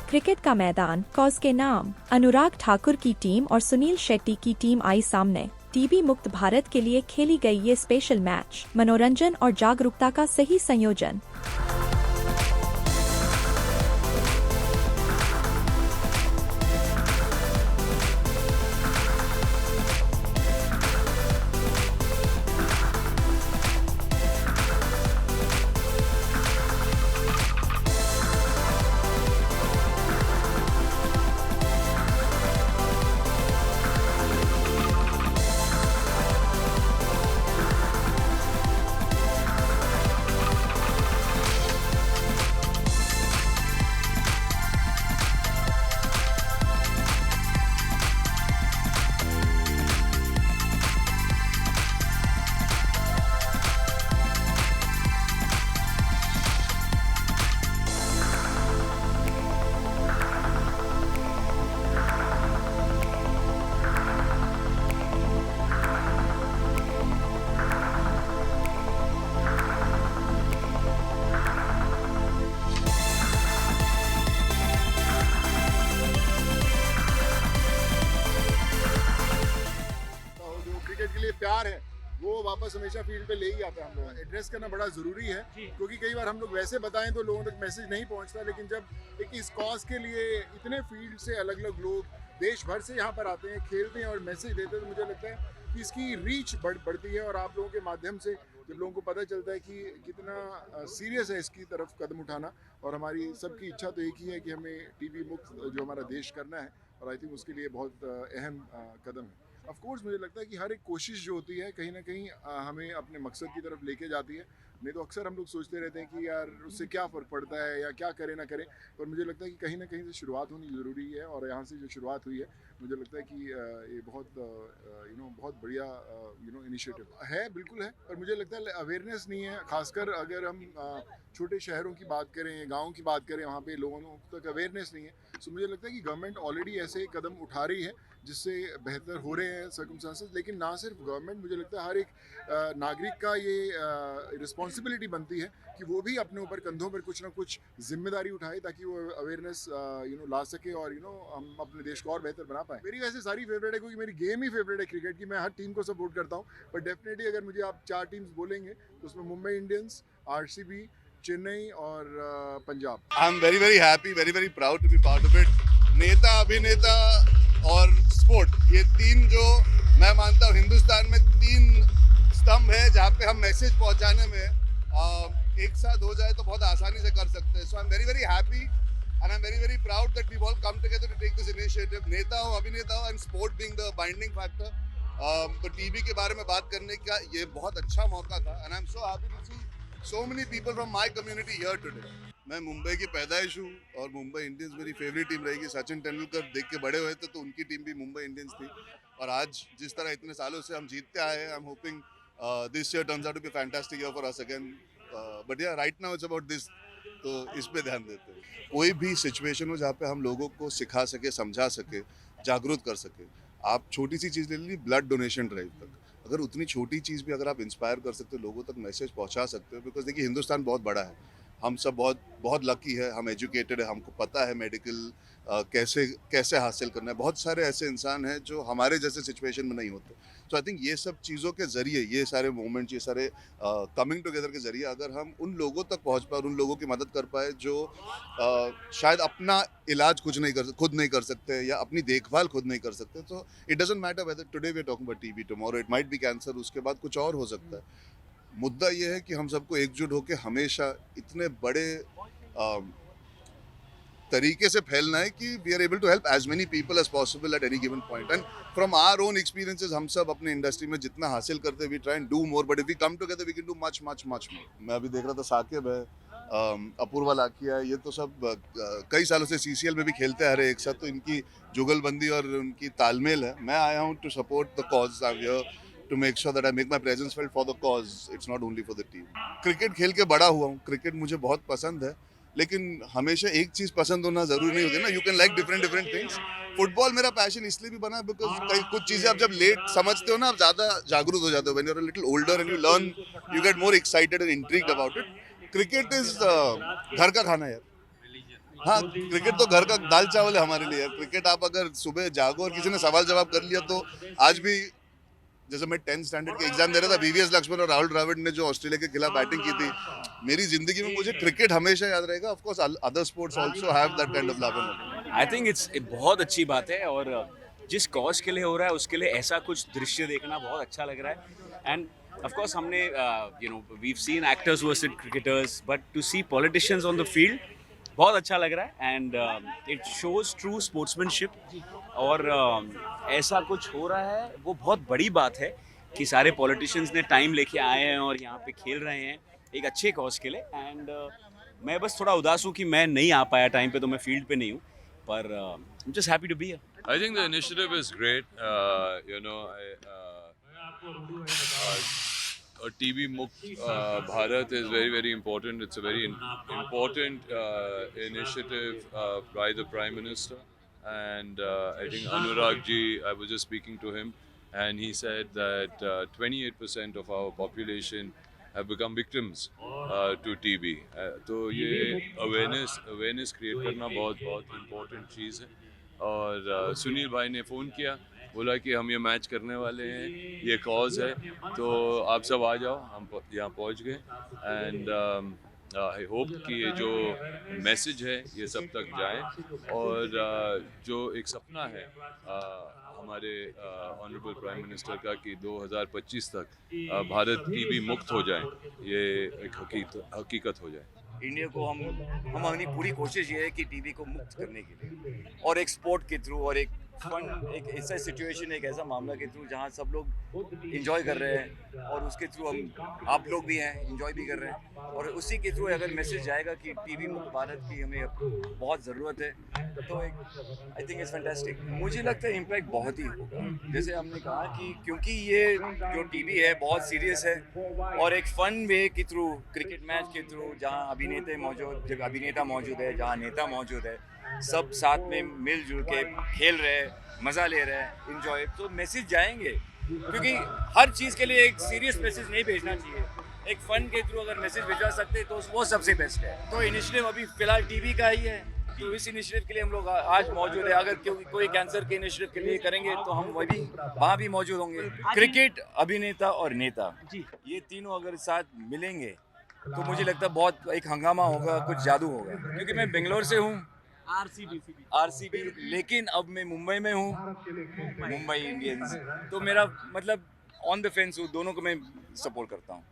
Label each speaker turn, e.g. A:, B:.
A: Cricket का मैदान cause के नाम। अनुराग ठाकुर की टीम और सुनील शेट्टी की टीम आई सामने। टीबी मुक्त भारत के लिए खेली गई ये स्पेशल मैच मनोरंजन और जागरूकता का सही संयोजन।
B: क्रिकेट के लिए प्यार है वो वापस हमेशा फील्ड पे ले ही आता है। हम लोग एड्रेस करना बड़ा ज़रूरी है क्योंकि कई बार हम लोग वैसे बताएं तो लोगों तक मैसेज नहीं पहुंचता, लेकिन जब एक इस कॉज के लिए इतने फील्ड से अलग अलग लोग देश भर से यहाँ पर आते हैं, खेलते हैं और मैसेज देते हैं, तो मुझे लगता है कि इसकी रीच बढ़ती है। और आप लोगों के माध्यम से जब लोगों को पता चलता है कि कितना सीरियस है इसकी तरफ कदम उठाना, और हमारी सबकी इच्छा तो एक ही है कि हमें टीबी मुक्त जो हमारा देश करना है, और आई थिंक उसके लिए बहुत अहम कदम है। ऑफ कोर्स मुझे लगता है कि हर एक कोशिश जो होती है कहीं ना कहीं हमें अपने मकसद की तरफ लेके जाती है। नहीं तो अक्सर हम लोग सोचते रहते हैं कि यार उससे क्या फ़र्क पड़ता है या क्या करें ना करें, पर मुझे लगता है कि कहीं ना कहीं से शुरुआत होनी ज़रूरी है। और यहाँ से जो शुरुआत हुई है मुझे लगता है कि ये बहुत बहुत बढ़िया इनिशिएटिव है, बिल्कुल है। पर मुझे लगता है अवेयरनेस नहीं है, खासकर अगर हम छोटे शहरों की बात करें, गाँव की बात करें, वहाँ पे लोगों तक अवेयरनेस नहीं है। सो मुझे लगता है कि गवर्नमेंट ऑलरेडी ऐसे कदम उठा रही है जिससे बेहतर हो रहे हैं सर्कमस्टांसेस। लेकिन ना सिर्फ गवर्नमेंट, मुझे लगता है हर एक नागरिक का ये रिस्पॉन्सिबिलिटी बनती है कि वो भी अपने ऊपर कंधों पर कुछ ना कुछ जिम्मेदारी उठाए ताकि वो अवेयरनेस ला सके और हम अपने देश को और बेहतर बना पाए। मेरी वैसे सारी फेवरेट है क्योंकि मेरी गेम ही फेवरेट है क्रिकेट की। मैं हर टीम को सपोर्ट करता हूँ, पर डेफिनेटली अगर मुझे आप 4 टीम्स बोलेंगे तो उसमें मुंबई इंडियंस, आरसीबी, चेन्नई और Punjab.
C: I am very very happy, very very proud to be part of it. नेता, अभिनेता और स्पोर्ट, ये तीन जो मैं मानता हूँ हिंदुस्तान में 3 स्तंभ है जहाँ पे हम मैसेज पहुँचाने में एक साथ हो जाए तो बहुत आसानी से कर सकते हैं। So I am very very happy and I am very very proud that we all come together to take this initiative. नेता हो, अभिनेता हो and sport being the binding factor. तो टीबी के बारे में बात करने का ये बहुत अच्छा मौका था and I am so happy to see so many people from my community here today. मैं मुंबई की पैदाइश हूँ और मुंबई इंडियंस मेरी फेवरेट टीम रहेगी। सचिन तेंदुलकर देख के बड़े हुए थे तो उनकी टीम भी मुंबई इंडियंस थी, और आज जिस तरह इतने सालों से हम जीतते आए हैं, I am hoping this year turns out to be fantastic year for us again. But yeah right now it's about this, तो इस पे ध्यान देते हैं। कोई भी सिचुएशन हो जहाँ पे हम लोगों को सिखा सके, समझा सके, जागरूक कर सके। आप छोटी सी चीज़ ले लीजिए, ब्लड डोनेशन ड्राइव तक, अगर उतनी छोटी चीज़ भी अगर आप इंस्पायर कर सकते हो, लोगों तक मैसेज पहुंचा सकते हो। बिकॉज देखिए हिंदुस्तान बहुत बड़ा है, हम सब बहुत बहुत लकी है, हम एजुकेटेड है, हमको पता है मेडिकल कैसे कैसे हासिल करना है। बहुत सारे ऐसे इंसान हैं जो हमारे जैसे सिचुएशन में नहीं होते। तो आई थिंक ये सब चीज़ों के ज़रिए, ये सारे मोमेंट्स, ये सारे कमिंग टुगेदर के ज़रिए अगर हम उन लोगों तक पहुंच पाए और उन लोगों की मदद कर पाए जो शायद अपना इलाज खुद नहीं कर सकते या अपनी देखभाल खुद नहीं कर सकते, तो it doesn't matter whether today we are talking about TB, tomorrow it might be cancer, उसके बाद कुछ और हो सकता है। मुद्दा ये है कि हम सबको एकजुट होकर हमेशा इतने बड़े तरीके से फैलना है कि we are able to help as many people as possible at any given point. And from our own experiences हम सब अपने इंडस्ट्री में जितना हासिल करते हैं we try and do more, but if we come together we can do much much much more. मैं अभी देख रहा था साकिब है, अपूर्वा लाकिया है, ये तो सब कई सालों से सीसीएल में भी खेलते आ रहे हैं एक साथ, तो इनकी जुगलबंदी और उनकी तालमेल है। मैं आया हूँ to support the cause, I am here to make sure that I make my presence felt for the cause. It's not only for the team. Cricket खेल के बड़ा हुआ हूँ, क्रिकेट मुझे बहुत पसंद है, लेकिन हमेशा एक चीज़ पसंद होना ज़रूरी नहीं होती ना। You can like different things. Football मेरा पैशन इसलिए भी बना बिकॉज कुछ चीज़ें आप जब लेट समझते हो ना, आप ज़्यादा जागरूक हो जाते हो। When you are a little older and you learn, you get more excited and intrigued about it. Cricket is घर का खाना यार। हाँ, क्रिकेट तो घर का दाल चावल है हमारे लिए। क्रिकेट आप अगर सुबह जागो और किसी ने सवाल जवाब कर लिया तो आज भी, जैसे मैं 10th स्टैंडर्ड के एग्जाम दे रहा था, वीवीएस लक्ष्मण और राहुल द्रविड़ ने जो ऑस्ट्रेलिया के खिलाफ बैटिंग की थी, मेरी जिंदगी में मुझे क्रिकेट हमेशा याद रहेगा। Of course other sports also have that kind of love in.
D: I think it's बहुत अच्छी बात है और जिस कॉज के लिए हो रहा है उसके लिए ऐसा कुछ दृश्य देखना बहुत अच्छा लग रहा है। एंड ऑफ कोर्स हमने we've seen actors versus cricketers, but to see politicians on the field बहुत अच्छा लग रहा है। And it shows true sportsmanship और ऐसा कुछ हो रहा है वो बहुत बड़ी बात है कि सारे पॉलिटिशियंस ने टाइम लेके आए हैं और यहाँ पे खेल रहे हैं एक अच्छे कॉज के लिए। एंड मैं बस थोड़ा उदास हूँ कि मैं नहीं आ पाया टाइम पे, तो मैं फील्ड पे नहीं हूँ, पर I'm just happy to be here.
E: I think the initiative is great. TB Mukt Bharat is very, very important. It's a very important initiative by the Prime Minister. And I think Anurag ji, I was just speaking to him, and he said that 28% of our population have become victims to TB. तो ये awareness create करना बहुत important चीज़ है। और सुनील भाई ने phone किया, बोला कि हम ये मैच करने वाले हैं, ये कॉज है, तो आप सब आ जाओ। हम यहाँ पहुँच गए एंड आई होप कि ये जो मैसेज है ये सब तक जाए और जो एक सपना है हमारे ऑनरेबल प्राइम मिनिस्टर का कि 2025 तक भारत टीबी मुक्त हो जाए, ये एक हकीकत हो जाए।
F: इंडिया को हम अपनी पूरी कोशिश ये है कि टीबी को मुक्त करने के लिए, और एक स्पोर्ट के थ्रू और एक फन, एक ऐसा सिचुएशन, एक ऐसा मामला के थ्रू जहाँ सब लोग इंजॉय कर रहे हैं और उसके थ्रू हम आप लोग भी हैं इंजॉय भी कर रहे हैं, और उसी के थ्रू अगर मैसेज जाएगा कि टीबी मुक्त भारत की हमें बहुत ज़रूरत है, तो एक आई थिंक इट्स फैंटास्टिक। मुझे लगता है इम्पैक्ट बहुत ही होगा, जैसे हमने कहा कि क्योंकि ये जो टीबी है बहुत सीरियस है, और एक फन वे के थ्रू क्रिकेट मैच के थ्रू जहाँ अभिनेता मौजूद है, जहाँ नेता मौजूद है, सब साथ में मिलजुल के खेल रहे हैं, मज़ा ले रहे हैं, इंजॉय, तो मैसेज जाएंगे। क्योंकि हर चीज़ के लिए एक सीरियस मैसेज नहीं भेजना चाहिए, एक फ़न के थ्रू अगर मैसेज भिजवा सकते तो वो सबसे बेस्ट है। तो इनिशिएटिव अभी फ़िलहाल टीवी का ही है, तो इस इनिशिएटिव के लिए हम लोग आज मौजूद है। अगर कोई कैंसर के इनिशिएटिव के लिए करेंगे तो हम वहाँ भी मौजूद होंगे। क्रिकेट, अभिनेता और नेता, ये तीनों अगर साथ मिलेंगे तो मुझे लगता है बहुत एक हंगामा होगा, कुछ जादू होगा। क्योंकि मैं बेंगलोर से हूँ, आरसीबी, लेकिन अब मैं मुंबई में हूँ, मुंबई इंडियंस, तो मेरा मतलब ऑन द फेंस हूँ, दोनों को मैं सपोर्ट करता हूँ।